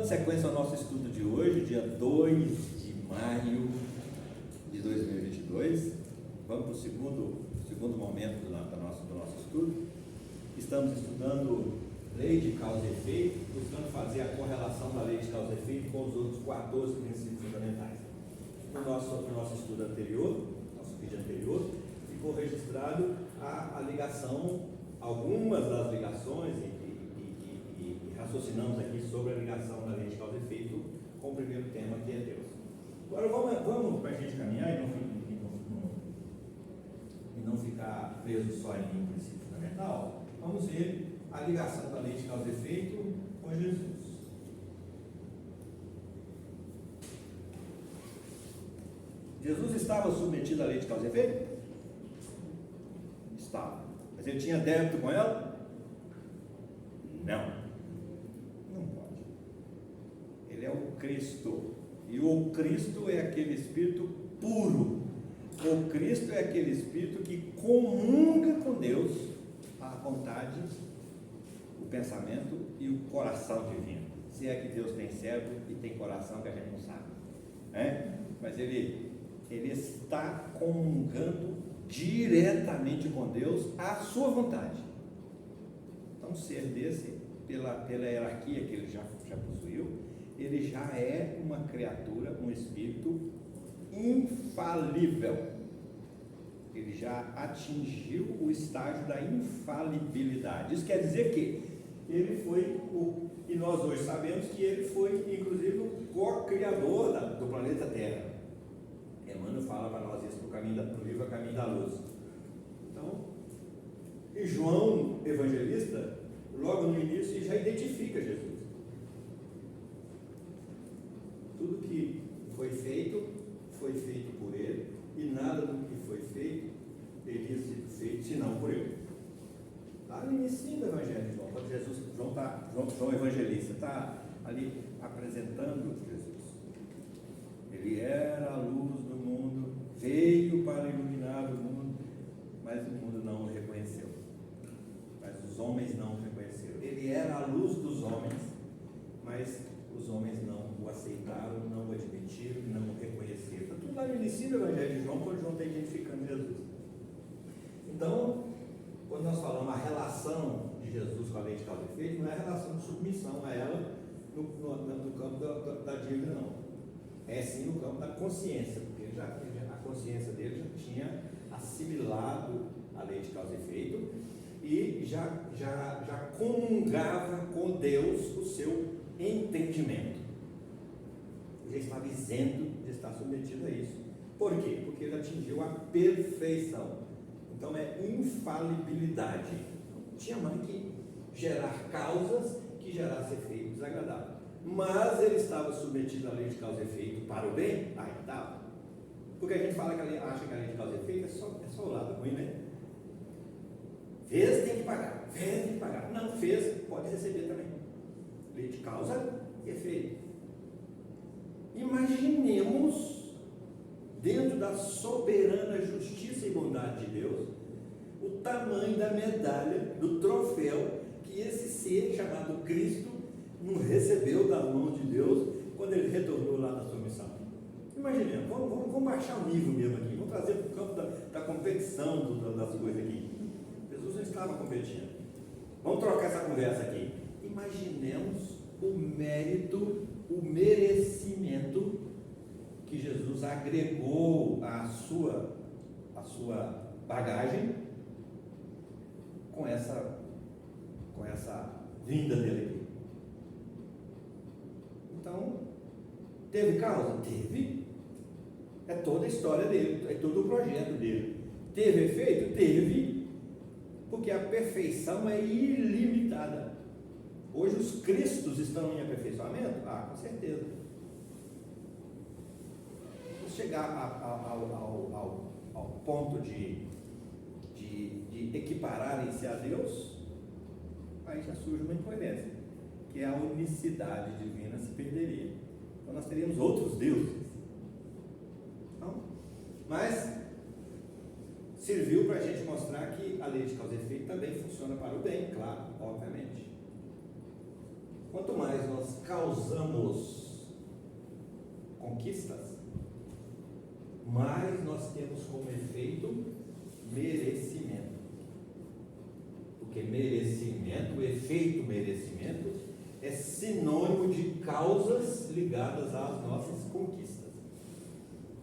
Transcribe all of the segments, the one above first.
dando sequência ao nosso estudo de hoje, dia 2 de maio de 2022. Vamos para o segundo momento do nosso estudo. Estamos estudando lei de causa e efeito, buscando fazer a correlação da lei de causa e efeito com os outros 14 princípios fundamentais. No nosso estudo anterior, nosso vídeo anterior, ficou registrado a ligação, algumas das ligações, e raciocinamos aqui sobre a ligação da lei de causa e efeito com o primeiro tema, que é Deus. Agora vamos para a gente caminhar e não ficar preso só em um princípio fundamental. Vamos ver a ligação da lei de causa e efeito com Jesus. Jesus estava submetido à lei de causa e efeito? Estava. Mas ele tinha débito com ela? Não. Não pode. Ele é o Cristo. E o Cristo é aquele Espírito puro. O Cristo é aquele Espírito que comunga com Deus a vontade, o pensamento e o coração divino. Se é que Deus tem cérebro e tem coração que a gente não sabe. Mas ele está comungando diretamente com Deus a sua vontade. Então, um ser desse, pela hierarquia que ele já possuiu, ele já é uma criatura, um espírito infalível. Ele já atingiu o estágio da infalibilidade. Isso quer dizer que ele foi e nós hoje sabemos que ele foi, inclusive, o co-criador do planeta Terra. Emmanuel fala para nós isso no livro A Caminho da Luz. Então, e João Evangelista, logo no início, já identifica Jesus. Tudo que foi feito por ele, e nada do que foi feito teria sido feito senão por ele. Lá no início do Evangelho de João, quando João Evangelista está ali apresentando Jesus. Ele era a luz do mundo, veio para iluminar o mundo, mas o mundo não o reconheceu. Mas os homens não o reconheceram. Ele era a luz dos homens, mas os homens não o aceitaram, não o admitiram, não o reconheceram. Está tudo lá no início do Evangelho de João, quando João está identificando Jesus. Então, quando nós falamos a relação de Jesus com a lei de causa e efeito, não é a relação de submissão a ela no campo da dívida, não. É sim no campo da consciência, porque a consciência dele já tinha assimilado a lei de causa e efeito e já comungava com Deus o seu entendimento. Ele estava isento de estar submetido a isso. Por quê? Porque ele atingiu a perfeição. Então é infalibilidade. Não tinha mais que gerar causas que gerassem efeito desagradável. Mas ele estava submetido à lei de causa e efeito para o bem? Aí estava. Porque a gente fala acha que a lei de causa e efeito é só o lado ruim, né? Fez, tem que pagar. Fez, tem que pagar. Não fez, pode receber também. Lei de causa e efeito. Imaginemos, dentro da soberana justiça e bondade de Deus, o tamanho da medalha, do troféu que esse ser chamado Cristo não recebeu das mãos de Deus quando ele retornou lá da sua missão. Imaginemos, vamos baixar o nível mesmo aqui, vamos trazer para o campo da competição das coisas aqui. Jesus não estava competindo. Vamos trocar essa conversa aqui. Imaginemos o mérito, o merecimento que Jesus agregou à sua bagagem com essa vinda dele aqui. Então, teve causa? Teve. É toda a história dele, é todo o projeto dele. Teve efeito? Teve. Porque a perfeição é ilimitada. Hoje os cristos estão em aperfeiçoamento? Ah, com certeza. Se chegar ao ponto de equipararem-se a Deus, aí já surge uma incoerência, que a unicidade divina se perderia. Então nós teríamos outros deuses. Então, mas serviu para a gente mostrar que a lei de causa e efeito também funciona para o bem, claro, obviamente. quanto mais nós causamos conquistas, mais nós temos como efeito merecimento. Porque merecimento, o efeito merecimento, é sinônimo de causas ligadas às nossas conquistas.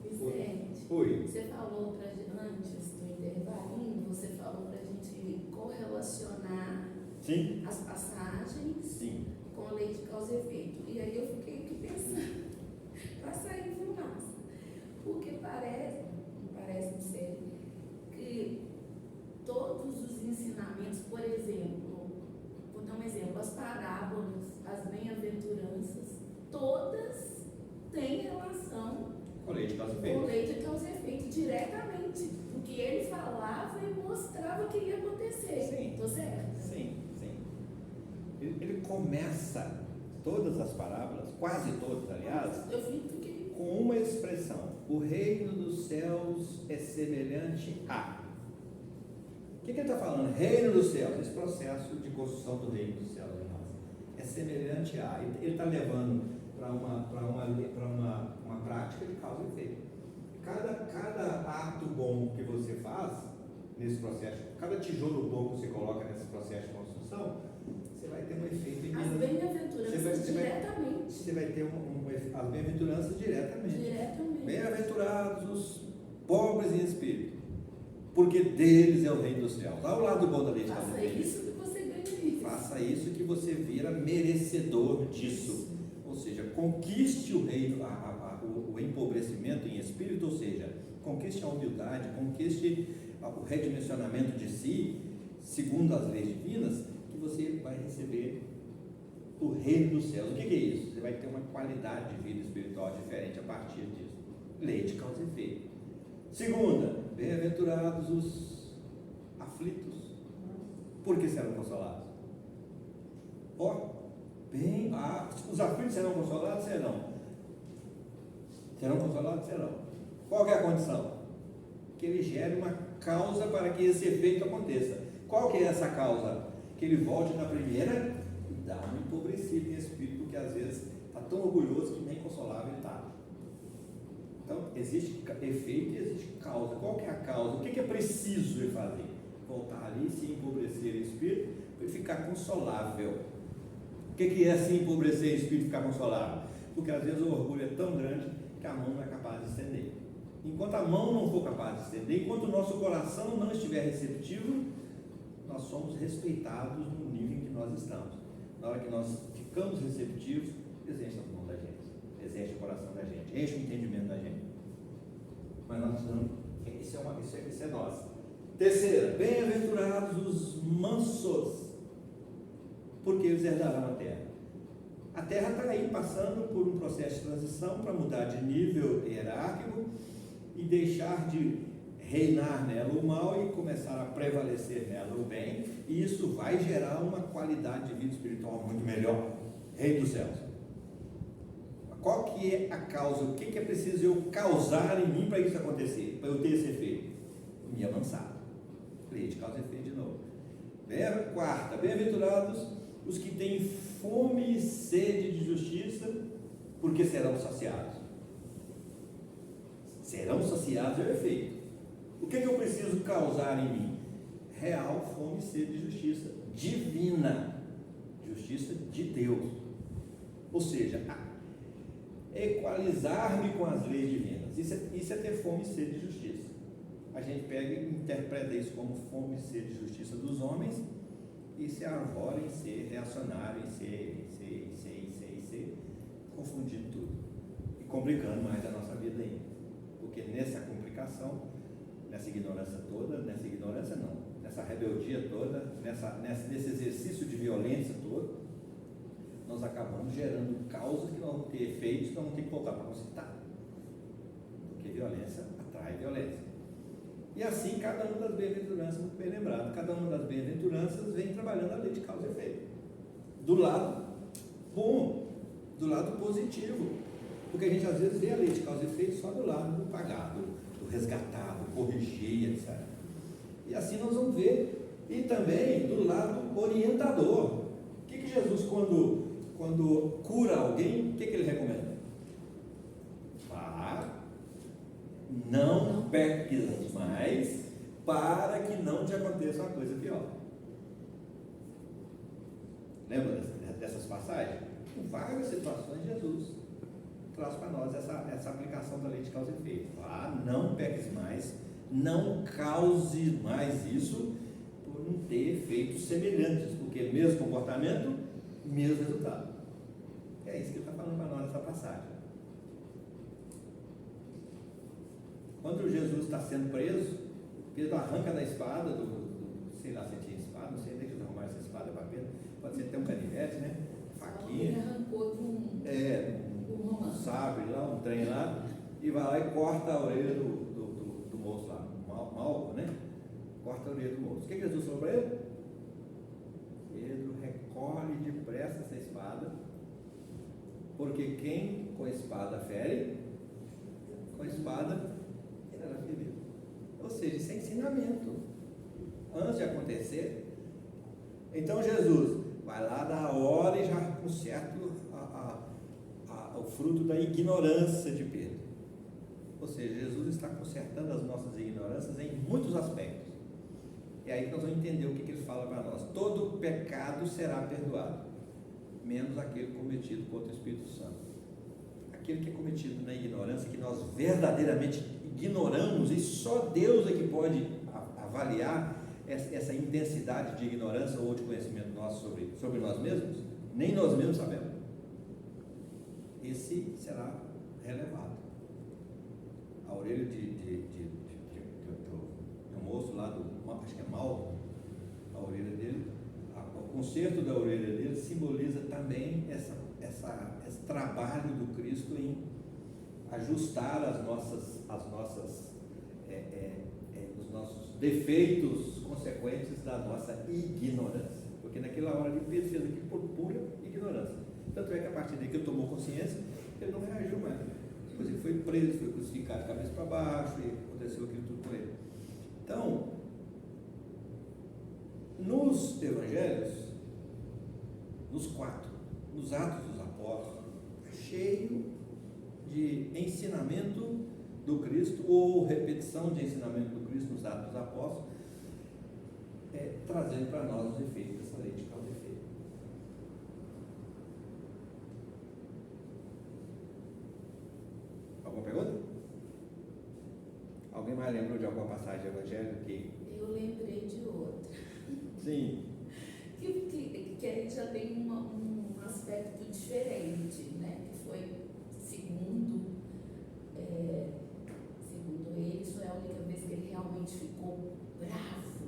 Vicente, Oi. você falou antes do intervalinho, você falou para a gente correlacionar Sim. as passagens Sim. com a lei de causa e efeito. E aí eu fiquei aqui pensando, para sair fumaça. Porque parece ser que todos os ensinamentos, por exemplo, vou dar um exemplo, as parábolas, as bem-aventuranças, todas têm relação Com lei de causa e com efeito. lei de causa e efeito diretamente. O que ele falava e mostrava que ia acontecer. Sim. Estou certo? Sim, sim. Ele começa todas as parábolas, quase todas, aliás, Eu fiquei. com uma expressão: o reino dos céus é semelhante a. O que ele está falando? Reino dos céus, esse processo de construção do reino dos céus em nós é semelhante a. Ele está levando para uma prática de causa e efeito. Cada ato bom que você faz nesse processo, cada tijolo bom que você coloca nesse processo de construção, você vai ter um efeito em As bem-aventuranças diretamente. Você vai ter as bem-aventuranças diretamente. Bem-aventurados os pobres em espírito, porque deles é o reino dos céus. Ao lado bom da lei de causa Faça e efeito. isso que você ganha isso. Faça isso que você vira merecedor disso. Ou seja, conquiste o reino, o empobrecimento em espírito, ou seja, conquiste a humildade, conquiste o redimensionamento de si, segundo as leis divinas, que você vai receber o reino dos céus. O que é isso? Você vai ter uma qualidade de vida espiritual diferente a partir disso. Lei de causa e efeito. Segunda, bem-aventurados os aflitos, porque serão consolados. Os aflitos serão consolados? Serão. Serão consolados? Serão. Qual que é a condição? Que ele gere uma causa para que esse efeito aconteça. Qual que é essa causa? Que ele volte na primeira e dá um empobrecido em espírito, porque às vezes está tão orgulhoso que nem consolável ele está. Então, existe efeito e existe causa. Qual que é a causa? O que é preciso ele fazer? Voltar ali, se empobrecer em espírito, para ele ficar consolável. O que é se empobrecer em espírito e ficar consolável? Porque às vezes o orgulho é tão grande que a mão não é capaz de estender. Enquanto a mão não for capaz de estender, enquanto o nosso coração não estiver receptivo, nós somos respeitados no nível em que nós estamos. Na hora que nós ficamos receptivos, exerce a mão da gente, exerce o coração da gente, enche o entendimento da gente. Mas nós precisamos, isso é nós. Terceira, bem-aventurados os mansos, porque eles herdarão a terra. A terra está aí passando por um processo de transição para mudar de nível hierárquico e deixar de reinar nela o mal e começar a prevalecer nela o bem, e isso vai gerar uma qualidade de vida espiritual muito melhor. Reino dos céus. Qual que é a causa? O que é preciso eu causar em mim para isso acontecer, para eu ter esse efeito? Me amansar. Lei de causa e efeito de novo. Quarta, bem-aventurados os que têm fome e sede de justiça, porque serão saciados. Serão saciados é o efeito. O que eu preciso causar em mim? Real fome e sede de justiça divina, justiça de Deus. Ou seja, equalizar-me com as leis divinas. Isso é ter fome e sede de justiça. A gente pega e interpreta isso como fome e sede de justiça dos homens e se arvora em ser reacionário, em ser, confundindo tudo e complicando mais a nossa vida ainda. Porque nessa complicação, nessa ignorância nessa rebeldia toda, nesse exercício de violência todo, nós acabamos gerando causas que não vão ter efeitos, que não vão ter que voltar para consertar. Porque violência atrai violência. E assim, cada uma das bem-aventuranças, muito bem lembrado, cada uma das bem-aventuranças vem trabalhando a lei de causa e efeito. Do lado bom, do lado positivo. Porque a gente às vezes vê a lei de causa e efeito só do lado do pagado, do resgatado, corrigir, etc. E assim nós vamos ver. E também do lado orientador. O que Jesus, quando quando cura alguém, o que ele recomenda? Não peques mais, para que não te aconteça uma coisa pior. Lembra dessas passagens? Em várias situações, Jesus traz para nós essa aplicação da lei de causa e efeito. Não peques mais, não cause mais isso, por não ter efeitos semelhantes, porque mesmo comportamento, mesmo resultado. É isso que ele está falando para nós nessa passagem. Quando Jesus está sendo preso, Pedro arranca da espada, sei lá se tinha espada, não sei onde que eles arrumaram essa espada para Pedro, pode ser até um canivete, né? Faquinha. Ele arrancou de um sabre lá, um trem lá, e vai lá e corta a orelha do moço lá, Malco, né? Corta a orelha do moço. O que Jesus falou para ele? Pedro, recolhe depressa essa espada, porque quem com a espada fere, com a espada será ferido. Ou seja, isso é ensinamento. Antes de acontecer, então Jesus vai lá da hora e já conserta o fruto da ignorância de Pedro. Ou seja, Jesus está consertando as nossas ignorâncias em muitos aspectos. É aí que nós vamos entender o que ele fala para nós. Todo pecado será perdoado, menos aquele cometido contra o Espírito Santo. Aquele que é cometido na ignorância, que nós verdadeiramente ignoramos, e só Deus é que pode avaliar essa intensidade de ignorância ou de conhecimento nosso sobre nós mesmos, nem nós mesmos sabemos. Esse será relevado. A orelha do moço lá, acho que é Malco, a orelha dele, o conserto da orelha dele simboliza também esse trabalho do Cristo em ajustar os nossos defeitos consequentes da nossa ignorância. Porque naquela hora ele fez aquilo por pura ignorância. Tanto é que a partir daí que ele tomou consciência, ele não reagiu mais. Depois ele foi preso, foi crucificado de cabeça para baixo e aconteceu aquilo tudo com ele. Então, nos evangelhos, nos 4, nos Atos dos Apóstolos, é cheio de ensinamento do Cristo, ou repetição de ensinamento do Cristo nos Atos dos Apóstolos, trazendo para nós os efeitos dessa lei de causa e efeito. Alguma pergunta? Alguém mais lembrou de alguma passagem do Evangelho que... Eu lembrei de outra. Sim. Que a gente já tem um aspecto diferente, né? Que foi, segundo ele, isso é a única vez que ele realmente ficou bravo,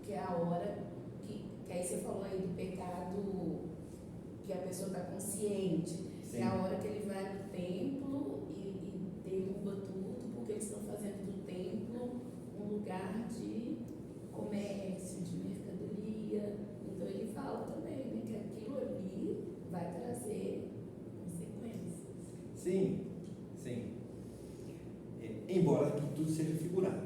que é a hora que aí você falou aí do pecado, que a pessoa está consciente. Sim. É a hora que ele vai no templo e derruba tudo, porque eles estão fazendo do templo um lugar de comércio, de mercadoria. Então ele fala também, né, que aquilo ali vai trazer consequências. Sim. Embora que tudo seja figurado.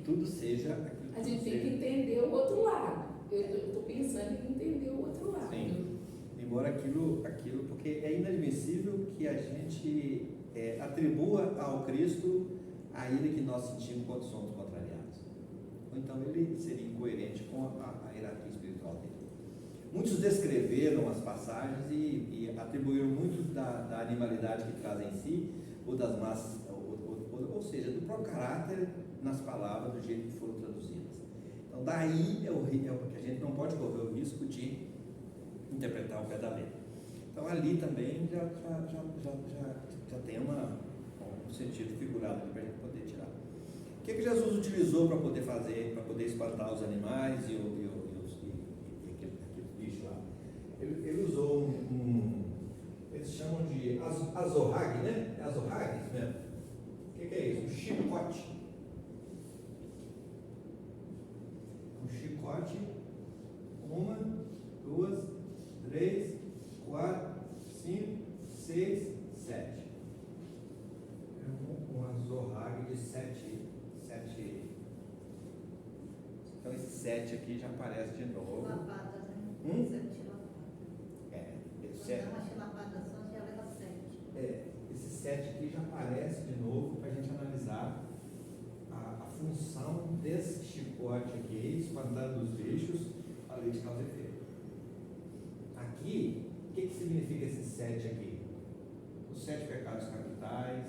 Tudo seja aquilo. A gente tem que entender o outro lado. Eu estou pensando em entender o outro lado. Sim. Embora aquilo, porque é inadmissível que a gente atribua ao Cristo a ira que nós sentimos quando somos contrariados. Ou então ele seria incoerente com a hierarquia espiritual dele. Muitos descreveram as passagens e atribuíram muito da animalidade que traz em si, ou das massas, ou seja, do próprio caráter nas palavras, do jeito que foram traduzidas. Então daí é o que a gente não pode correr o risco de interpretar o pé da letra. Então ali também já tem um sentido figurado para a gente poder tirar. O que Jesus utilizou para poder fazer, para poder espantar os animais e aquele bicho lá? Ele usou eles chamam de azorrague, né? É azorrague isso mesmo? O que é isso? Um chicote. Um chicote. 1, 2, 3, 4, 5, 6, 7. Um azorrague de 7. Então esse 7 aqui já aparece de novo. Lavada, né? 7 lavada. 7 aqui já aparece de novo para a gente analisar a função desse chicote aqui, espantando os bichos, a lei de causa e efeito. Aqui, o que significa esse 7 aqui? Os 7 pecados capitais,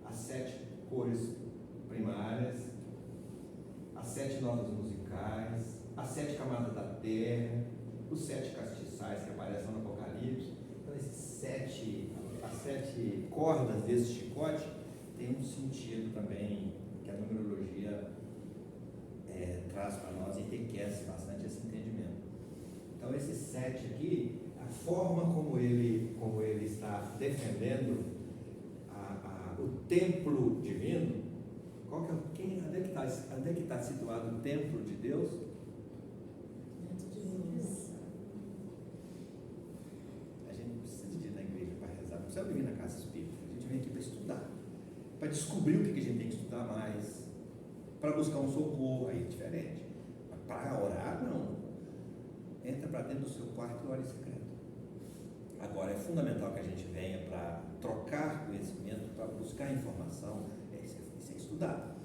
as 7 cores primárias, as 7 notas musicais, as 7 camadas da terra, os 7 castiçais que aparecem no Apocalipse. Então, as 7 cordas desse chicote tem um sentido também que a numerologia traz para nós e enriquece bastante esse entendimento. Então, esse 7 aqui, a forma como ele está defendendo o templo divino, onde é que está situado o templo de Deus? Dentro de nós. A gente não precisa de ir na igreja para rezar, não precisa vir na casa espírita. A gente vem aqui para estudar, para descobrir o que a gente tem que estudar mais, para buscar um socorro, aí é diferente. Mas para orar, não. Entra para dentro do seu quarto e ora em secreto. Agora, é fundamental que a gente venha para trocar conhecimento, para buscar informação, isso é estudar.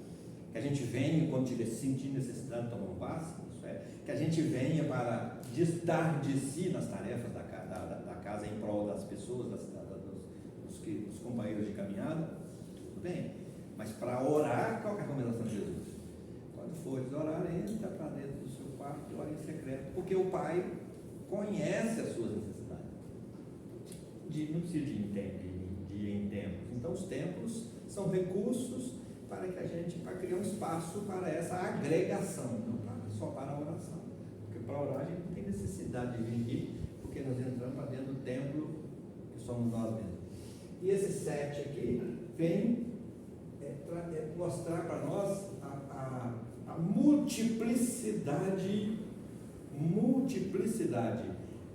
Que a gente venha, quando estiver sentindo necessidade de tomar um passe, isso é, que a gente venha para dar de si nas tarefas da casa em prol das pessoas, dos companheiros de caminhada, tudo bem. Mas para orar, qual é a recomendação de Jesus? Quando fores orar, entra para dentro do seu quarto e ora em secreto, porque o Pai conhece as suas necessidades. Não precisa de ir em templos. Então, os templos são recursos para criar um espaço para essa agregação, não só para a oração. Porque para orar a gente não tem necessidade de vir aqui, porque nós entramos para dentro do templo que somos nós mesmos. E esse 7 aqui vem mostrar para nós a multiplicidade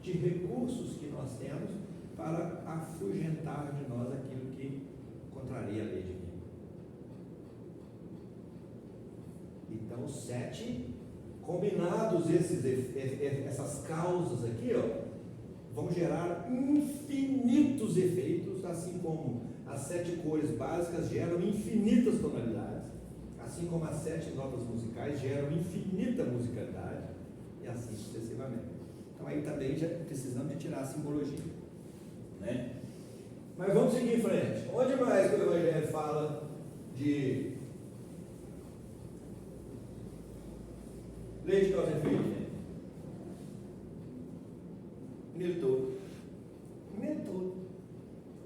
de recursos que nós temos para afugentar de nós aquilo que contraria a lei divina. Então, os 7, combinados essas causas aqui, vão gerar infinitos efeitos, assim como as 7 cores básicas geram infinitas tonalidades, assim como as 7 notas musicais geram infinita musicalidade, e assim sucessivamente. Então, aí também já precisamos de tirar a simbologia. Né? Mas vamos seguir em frente. Onde mais que o Evangelho fala de lei de causa e efeito? Nele todo.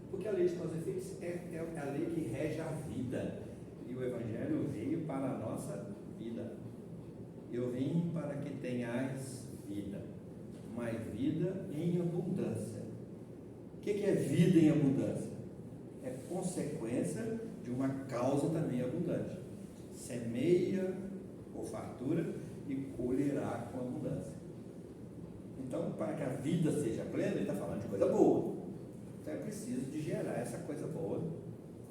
Porque a lei de causa e efeito é a lei que rege a vida. E o Evangelho veio para a nossa vida. Eu vim para que tenhais vida, mas vida em abundância. O que é vida em abundância? É consequência de uma causa também abundante. Semeia com fartura e colherá com abundância. Então, para que a vida seja plena, ele está falando de coisa boa. Então é preciso de gerar essa coisa boa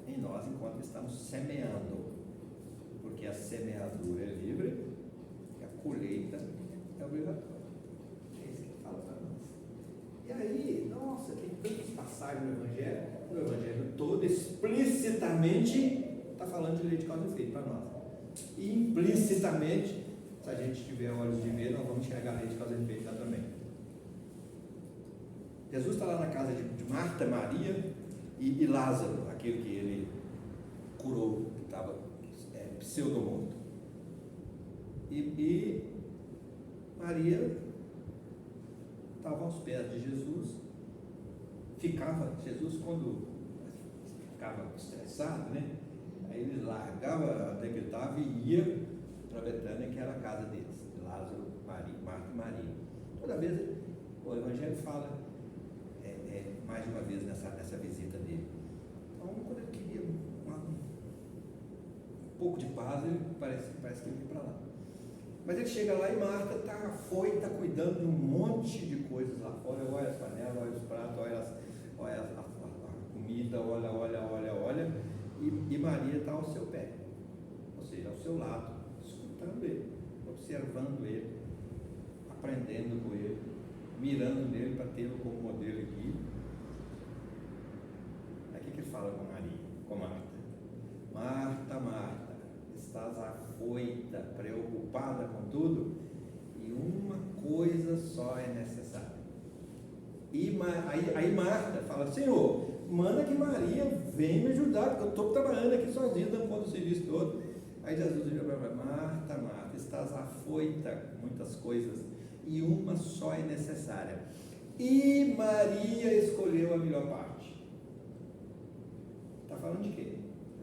em nós enquanto estamos semeando. Porque a semeadura é livre e a colheita é obrigatória. É isso que ele fala para nós. E aí, nossa, tem tantas passagens no Evangelho todo explicitamente está falando de lei de causa e efeito para nós. E implicitamente, se a gente tiver olhos de ver, nós vamos enxergar a lei de causa e efeito lá também. Jesus está lá na casa de Marta, Maria e Lázaro, aquele que ele curou, que estava pseudo-morto. E Maria estava aos pés de Jesus. Jesus, quando ficava estressado, né? Aí ele largava onde ele estava e ia para Betânia, que era a casa deles, Lázaro, Marta e Maria. Toda vez o Evangelho fala mais de uma vez nessa visita dele. Então, quando ele queria um pouco de paz, ele parece que ele ia para lá. Mas ele chega lá e Marta está cuidando de um monte de coisas lá fora. Olha as panelas, olha os pratos, olha a comida, olha. E Maria está ao seu pé, ou seja, ao seu lado, escutando ele, observando ele, aprendendo com ele, mirando nele para tê-lo como modelo aqui. Aí o que ele preocupada com tudo, e uma coisa só é necessária. E aí Marta fala: Senhor, manda que Maria venha me ajudar, porque eu estou trabalhando aqui sozinho, dando conta do serviço todo. Aí Jesus diz para ela: Marta, Marta, estás afoita com muitas coisas, e uma só é necessária. E Maria escolheu a melhor parte. Está falando de quê?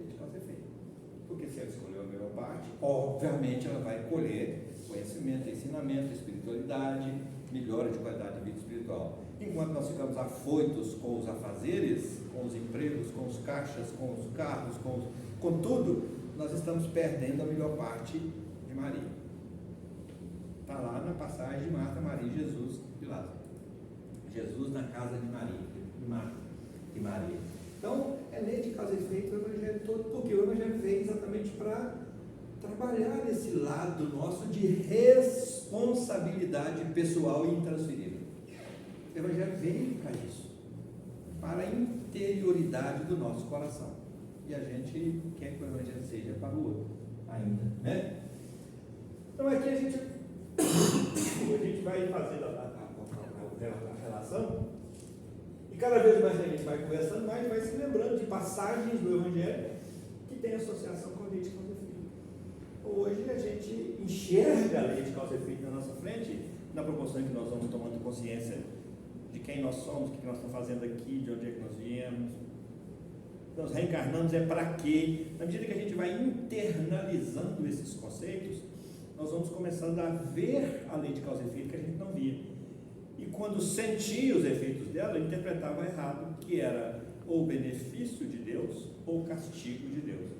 De causa e efeito. Porque se ela escolheu a melhor parte, obviamente ela vai colher conhecimento, ensinamento, espiritualidade, melhora de qualidade de vida espiritual. Enquanto nós ficamos afoitos com os afazeres, com os empregos, com os caixas, com os carros, com tudo, nós estamos perdendo a melhor parte de Maria. Está lá na passagem de Marta, Maria e Jesus e Lázaro. Jesus na casa de Maria, de Marta e Maria. Então, é lei de causa e efeito o Evangelho todo, porque o Evangelho veio exatamente para trabalhar esse lado nosso de responsabilidade pessoal e intransferível. O Evangelho veio para isso, para a interioridade do nosso coração. E a gente quer que o Evangelho seja para o outro ainda, né? Então aqui a gente vai fazendo a relação, e cada vez mais a gente vai conversando mais, vai se lembrando de passagens do Evangelho que tem associação com a lei de causa e efeito. Hoje a gente enxerga a lei de causa e efeito na nossa frente, na proporção que nós vamos tomando consciência de quem nós somos, o que nós estamos fazendo aqui, de onde é que nós viemos. Nós reencarnamos é para quê? Na medida que a gente vai internalizando esses conceitos, nós vamos começando a ver a lei de causa e efeito que a gente não via. E quando sentia os efeitos dela, interpretava errado, que era ou benefício de Deus ou castigo de Deus.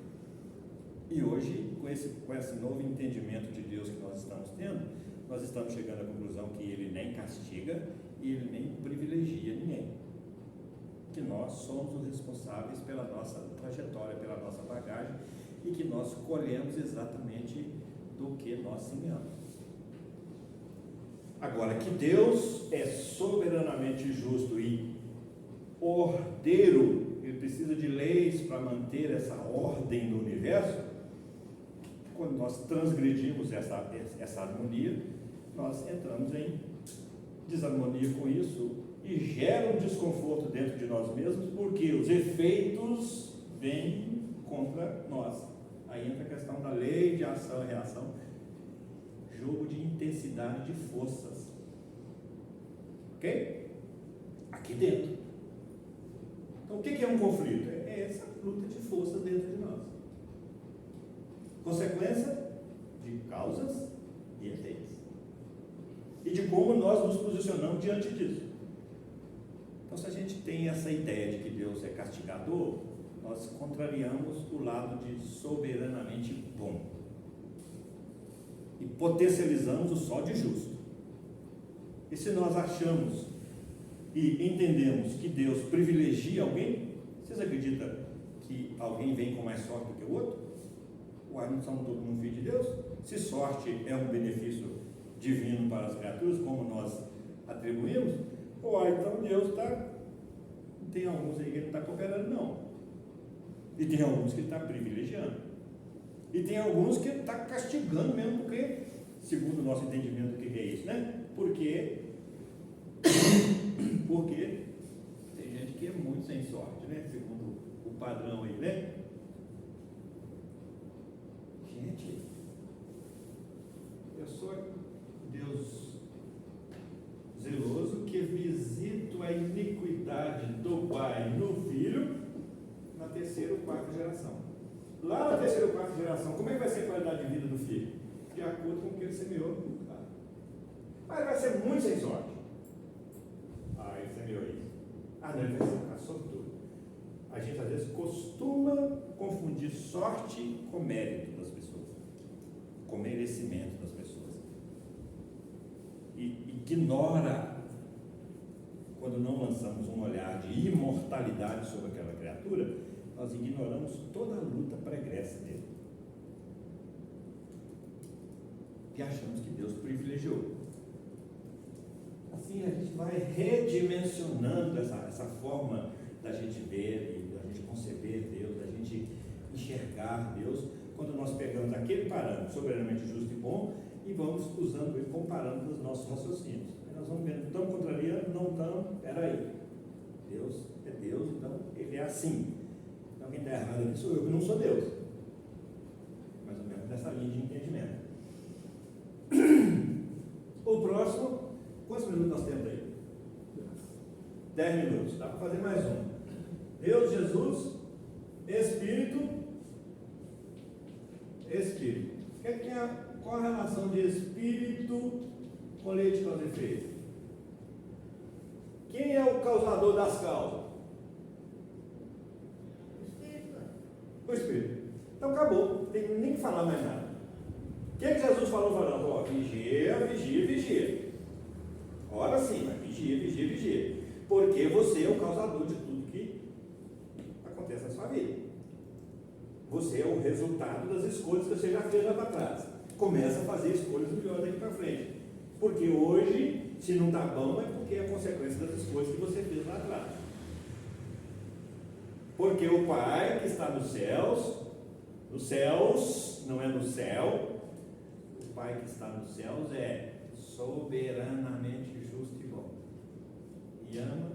E hoje, com esse novo entendimento de Deus que nós estamos tendo, nós estamos chegando à conclusão que Ele nem castiga e Ele nem privilegia ninguém. Que nós somos os responsáveis pela nossa trajetória, pela nossa bagagem, e que nós colhemos exatamente do que nós semeamos. Agora, que Deus é soberanamente justo e ordeiro, Ele precisa de leis para manter essa ordem no universo. Quando nós transgredimos essa harmonia, nós entramos em desarmonia com isso e gera um desconforto dentro de nós mesmos, porque os efeitos vêm contra nós. Aí entra a questão da lei de ação e reação, jogo de intensidade de forças. Ok? Aqui dentro. Então, o que é um conflito? É essa luta de forças dentro de nós. Consequência de causas e efeitos. E de como nós nos posicionamos diante disso. Então, se a gente tem essa ideia de que Deus é castigador, nós contrariamos o lado de soberanamente bom. E potencializamos o só de justo. E se nós achamos e entendemos que Deus privilegia alguém, vocês acreditam que alguém vem com mais sorte do que o outro? Uai, não somos todo mundo filho de Deus? Se sorte é um benefício divino para as criaturas, como nós atribuímos, uai, então Deus está... Tem alguns aí que Ele não está cooperando, não. E tem alguns que Ele está privilegiando. E tem alguns que Ele está castigando mesmo, porque, segundo o nosso entendimento, o que é isso, né? Porque tem gente que é muito sem sorte, né? Segundo o padrão aí, né? Gente, eu sou Deus zeloso que visito a iniquidade do pai no filho na terceira ou quarta geração. Lá na terceira ou quarta geração, como é que vai ser a qualidade de vida do filho? De acordo com o que ele semeou. Mas ele vai ser muito sem sorte. Ele semeou isso. Não, ele vai ser um cara sortudo. A gente às vezes costuma confundir sorte com mérito das pessoas, com merecimento das pessoas. E ignora, quando não lançamos um olhar de imortalidade sobre aquela criatura, nós ignoramos toda a luta pregressa dele. E achamos que Deus privilegiou. Assim a gente vai redimensionando essa forma da gente ver e da gente conceber Deus, da gente enxergar Deus, quando nós pegamos aquele parâmetro soberanamente justo e bom e vamos usando ele, comparando com os nossos raciocínios. Aí nós vamos vendo, estamos contrariando, não estamos, peraí. Deus é Deus, então ele é assim. Então quem está errado aqui sou eu, que não sou Deus. Mais ou menos nessa linha de entendimento. O próximo, quantos minutos nós temos aí? 10 minutos, dá para fazer mais um. Deus, Jesus, Espírito. Qual a relação de Espírito com lei de causa e efeito? Quem é o causador das causas? O Espírito. Então acabou, não tem nem que falar mais nada. O que Jesus falou? Falando, vigia, vigia, vigia. Ora sim, mas vigia, vigia, vigia. Porque você é o causador de tudo que acontece na sua vida. Você é o resultado das escolhas que você já fez lá para trás. Começa a fazer escolhas melhores daqui para frente. Porque hoje, se não está bom, é porque é a consequência das escolhas que você fez lá atrás. Porque o Pai que está nos céus, não é no céu, o Pai que está nos céus é soberanamente justo e bom. E ama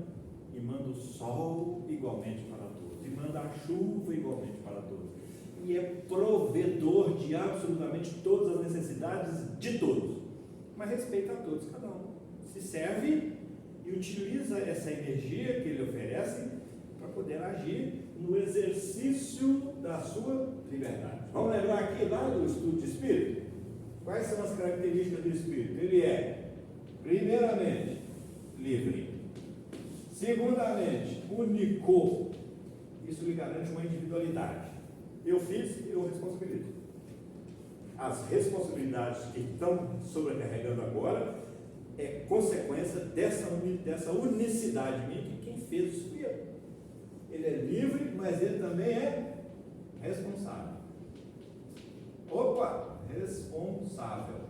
e manda o sol igualmente para todos, e manda a chuva igualmente para todos, e é provedor de absolutamente todas as necessidades de todos, mas respeita a todos, cada um se serve e utiliza essa energia que ele oferece para poder agir no exercício da sua liberdade. Vamos lembrar aqui lá do estudo de Espírito? Quais são as características do Espírito? Ele é, primeiramente, livre. Segundamente, único. Isso lhe garante uma individualidade. Eu fiz, eu responsabilizo. As responsabilidades que estão sobrecarregando agora é consequência dessa unicidade minha, que quem fez isso fui eu. Ele é livre, mas ele também é responsável. Opa! Responsável.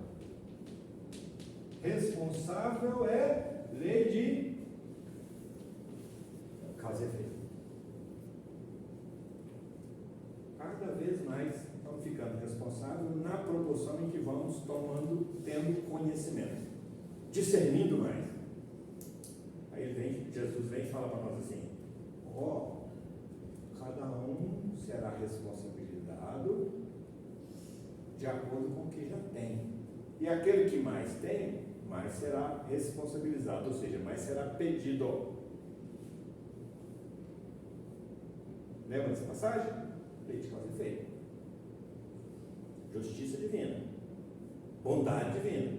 Responsável é lei de causa e efeito. Cada vez mais estamos ficando responsáveis na proporção em que vamos tendo conhecimento, discernindo mais. Aí Jesus vem e fala para nós assim: cada um será responsabilizado de acordo com o que já tem. E aquele que mais tem, mais será responsabilizado, ou seja, mais será pedido. Lembra dessa passagem? Lei de causa e efeito. Justiça divina. Bondade divina.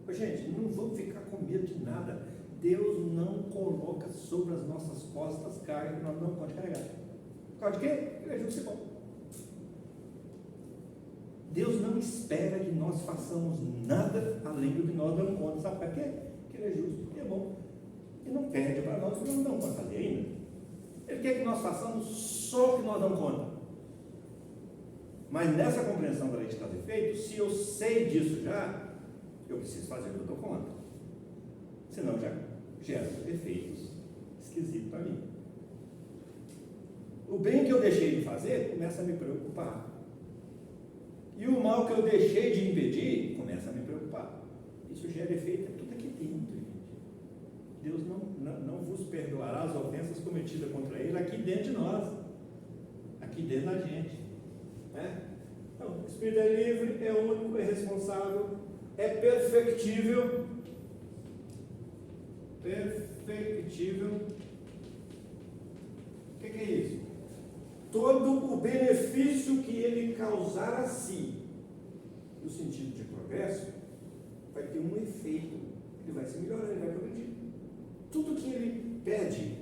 Gente, não vamos ficar com medo de nada. Deus não coloca sobre as nossas costas cargas que nós não podemos carregar. Por causa de quê? Ele é justo e bom. Deus não espera que nós façamos nada além do que nós damos conta. Sabe para quê? Porque Ele é justo e é bom. Ele não pede para nós o que nós não damos conta fazer ainda. Ele quer que nós façamos só o que nós damos conta. Mas nessa compreensão da lei de causa e efeito, se eu sei disso já, eu preciso fazer o que eu dou conta. Senão já gera efeitos esquisitos para mim. O bem que eu deixei de fazer começa a me preocupar. E o mal que eu deixei de impedir começa a me preocupar. Isso gera efeito tudo aqui dentro, gente. Deus não vos perdoará as ofensas cometidas contra Ele aqui dentro de nós, aqui dentro da gente. Então, o Espírito é livre, é único, é responsável, é perfectível. Perfectível. O que é isso? Todo o benefício que ele causar a si, no sentido de progresso, vai ter um efeito. Ele vai se melhorar, ele vai progredir. Tudo que ele pede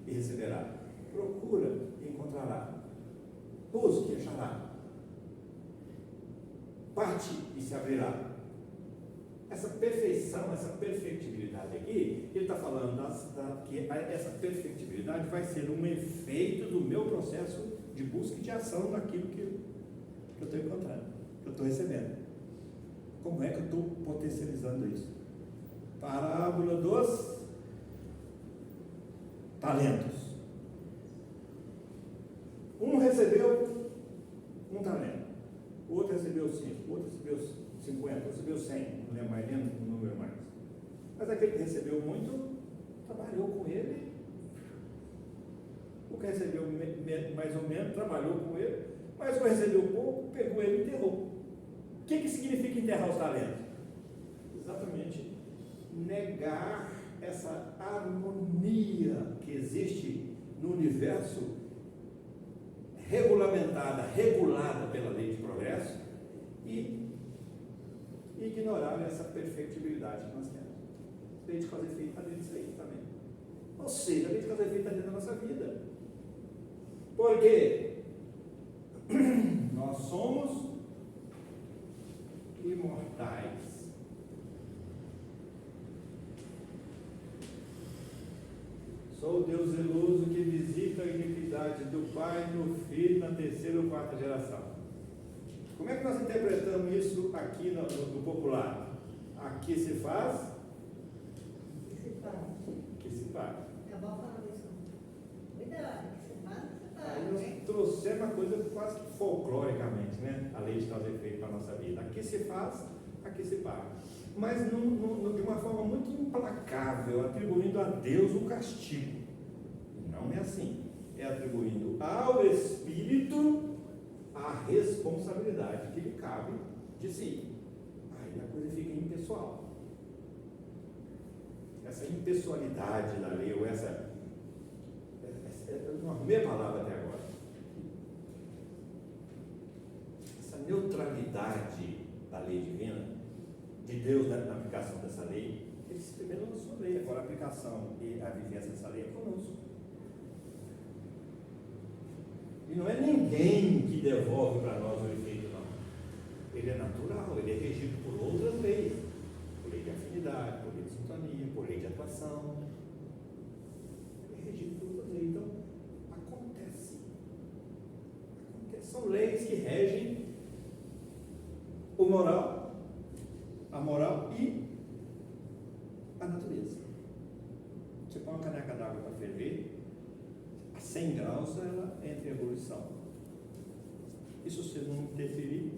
e receberá. Procura e encontrará. Busque e achará. Bate e se abrirá. Essa perfeição, essa perfectibilidade aqui, ele está falando que essa perfectibilidade vai ser um efeito do meu processo de busca e de ação naquilo que eu estou encontrando, que eu estou recebendo. Como é que eu estou potencializando isso? Parábola dos talentos. Um recebeu recebeu 50, recebeu 100, não lembro mais, nem o número mais. Mas aquele que recebeu muito, trabalhou com ele. O que recebeu mais ou menos, trabalhou com ele. Mas o que recebeu pouco, pegou ele e enterrou. O que significa enterrar os talentos? Exatamente negar essa harmonia que existe no universo, regulamentada, regulada pela lei de progresso, e ignorar essa perfectibilidade que nós temos. A lei de causa e efeito está dentro disso aí também. Ou seja, a lei de causa e efeito está dentro da nossa vida. Porque nós somos imortais. Sou o Deus zeloso que visita a iniquidade do Pai no Filho na terceira ou quarta geração. Como é que nós interpretamos isso aqui no popular? Aqui se faz? Que se faz. É bom falar isso. Cuidado, que se faz, Aí nós trouxemos uma coisa quase que folcloricamente, né? A lei de causa e efeito para a nossa vida. Aqui se faz, aqui se paga. Mas de uma forma muito implacável, atribuindo a Deus o castigo. Não é assim. É atribuindo ao Espírito a responsabilidade que lhe cabe de si. Aí a coisa fica impessoal. Essa impessoalidade da lei, ou essa eu não arrumei a palavra até agora. Essa neutralidade da lei divina, de Deus na aplicação dessa lei, ele se primeiro lançou a lei, agora a aplicação e a vivência dessa lei é conosco. E não é ninguém que devolve para nós o efeito, não. Ele é natural, ele é regido por outras leis, por lei de afinidade, por lei de sintonia, por lei de atuação. Ele é regido por outras leis. Então, acontece. São leis que regem o moral, a moral e a natureza. Você põe uma caneca d'água para ferver, a 100 graus ela entra em ebulição. E se você não interferir,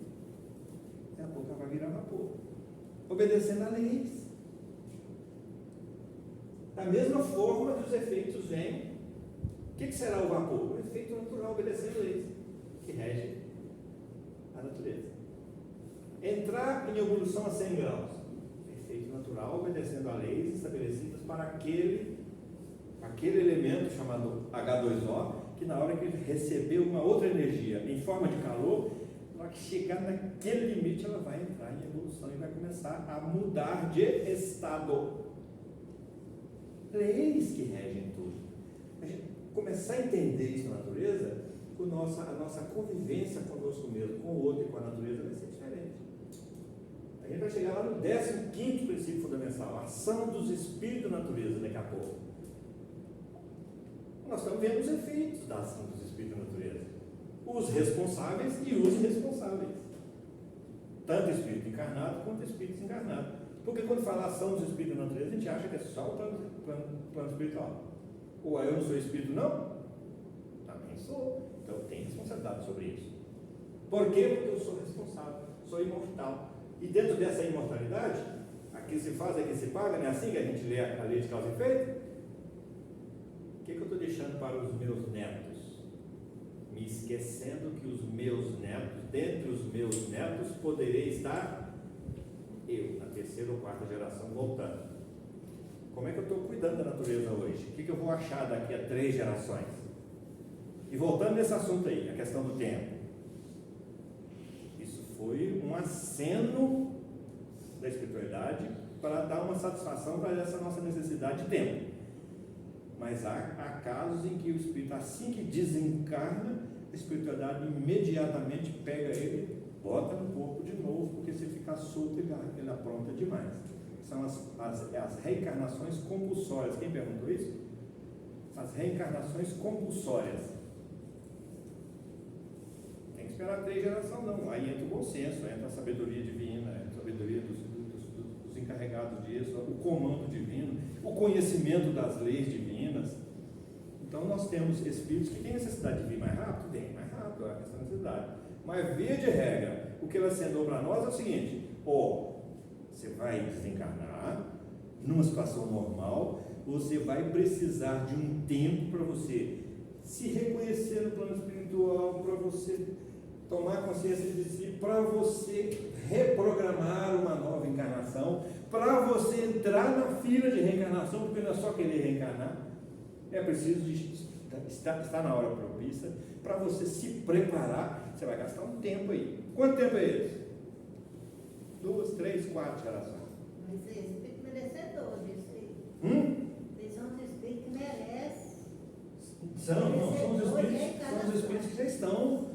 daqui a pouco ela vai virar vapor. Obedecendo a leis. Da mesma forma que os efeitos vêm, o que será o vapor? O efeito natural, obedecendo a leis, que regem a natureza. Entrar em ebulição a 100 graus, efeito natural, obedecendo a leis estabelecidas para aquele elemento chamado H2O, que na hora que ele recebeu uma outra energia em forma de calor, na hora que chegar naquele limite, ela vai entrar em evolução e vai começar a mudar de estado. Leis que regem tudo. A gente começar a entender isso na natureza, a nossa convivência conosco mesmo, com o outro e com a natureza vai ser diferente. A gente vai chegar lá no 15º princípio fundamental, a ação dos espíritos da natureza, daqui a pouco. Nós estamos vendo os efeitos da ação dos espíritos da natureza. Os responsáveis e os irresponsáveis. Tanto espírito encarnado quanto espírito desencarnado. Porque quando fala ação dos espíritos da natureza, a gente acha que é só o plano espiritual. Ou eu não sou espírito, não? Também sou. Então eu tenho responsabilidade sobre isso. Por quê? Porque eu sou responsável, sou imortal. E dentro dessa imortalidade, aqui se faz, aqui se paga, não é assim que a gente lê a lei de causa e efeito? O que eu estou deixando para os meus netos? Me esquecendo que os meus netos, dentre os meus netos, poderei estar eu, na terceira ou quarta geração, voltando. Como é que eu estou cuidando da natureza hoje? O que eu vou achar daqui a 3 gerações? E voltando nesse assunto aí, a questão do tempo. Isso foi um aceno da espiritualidade para dar uma satisfação para essa nossa necessidade de tempo. Mas há casos em que o espírito, assim que desencarna, a espiritualidade imediatamente pega ele, bota no corpo de novo, porque se ficar solto, ele apronta demais. São as reencarnações compulsórias. Quem perguntou isso? As reencarnações compulsórias. Tem que esperar 3 gerações, não. Aí entra o bom senso, entra a sabedoria divina, a sabedoria dos encarregados disso, o comando divino, o conhecimento das leis divinas. Então nós temos espíritos que têm necessidade de vir mais rápido, vem mais rápido, é essa necessidade. Mas, via de regra, o que ela assinou para nós é o seguinte: você vai desencarnar numa situação normal, você vai precisar de um tempo para você se reconhecer no plano espiritual, para você tomar consciência de si, para você reprogramar uma nova encarnação, para você entrar na fila de reencarnação, porque não é só querer reencarnar, é preciso estar na hora propícia, para você se preparar. Você vai gastar um tempo aí. Quanto tempo é esse? 2, 3, 4 gerações. Mas esse espírito merecedor disso aí. Eles são os espíritos que merecem. São os espíritos que já estão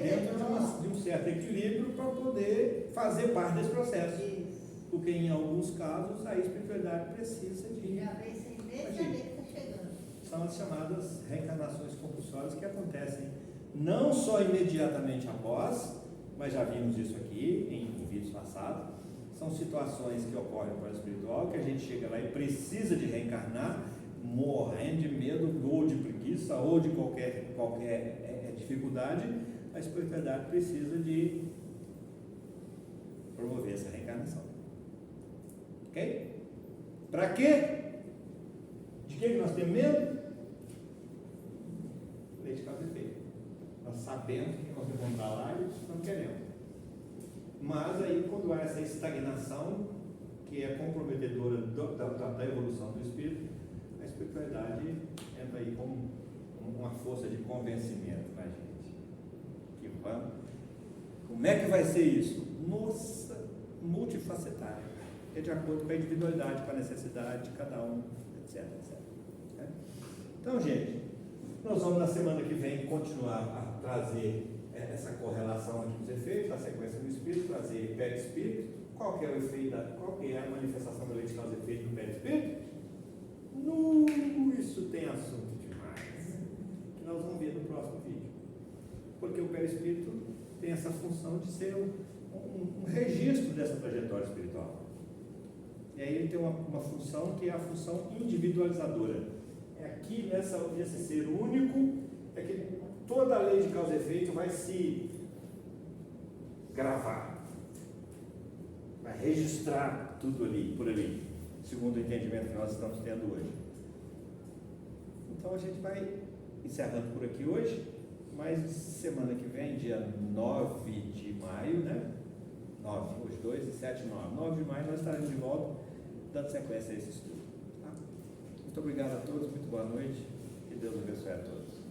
dentro de um certo equilíbrio para poder fazer parte desse processo. Isso. Porque em alguns casos a espiritualidade precisa de. Já vem 6 meses, já vem que está chegando. São as chamadas reencarnações compulsórias que acontecem não só imediatamente após, mas já vimos isso aqui em vídeos passados. São situações que ocorrem no plano espiritual, que a gente chega lá e precisa de reencarnar, morrendo de medo, ou de preguiça, ou de qualquer dificuldade. A espiritualidade precisa de promover essa reencarnação. Ok? Para quê? De que nós temos medo? Lei de causa e efeito. Nós sabemos que nós vamos para lá e não queremos. Mas aí, quando há essa estagnação, que é comprometedora da evolução do espírito, a espiritualidade entra aí como uma força de convencimento na gente. Que vamos. Como é que vai ser isso? Nossa, multifacetária. É de acordo com a individualidade, com a necessidade de cada um, etc. Então, gente, nós vamos na semana que vem continuar a trazer essa correlação aqui dos efeitos, a sequência do espírito, trazer perispírito. Qual que é o efeito, qual que é a manifestação da lei de causa e efeito do perispírito? Isso tem assunto demais, que nós vamos ver no próximo vídeo. Porque o perispírito tem essa função de ser um registro dessa trajetória espiritual. E aí ele tem uma função que é a função individualizadora. É aqui nesse ser único, é que toda a lei de causa e efeito vai se gravar, vai registrar tudo ali, por ali, segundo o entendimento que nós estamos tendo hoje. Então a gente vai encerrando por aqui hoje, mas semana que vem, dia 9 de maio, né? 9, hoje 2 e 7, 9. 9 de maio nós estaremos de volta, dando sequência a esse estudo. Tá? Muito obrigado a todos, muito boa noite, que Deus abençoe a todos.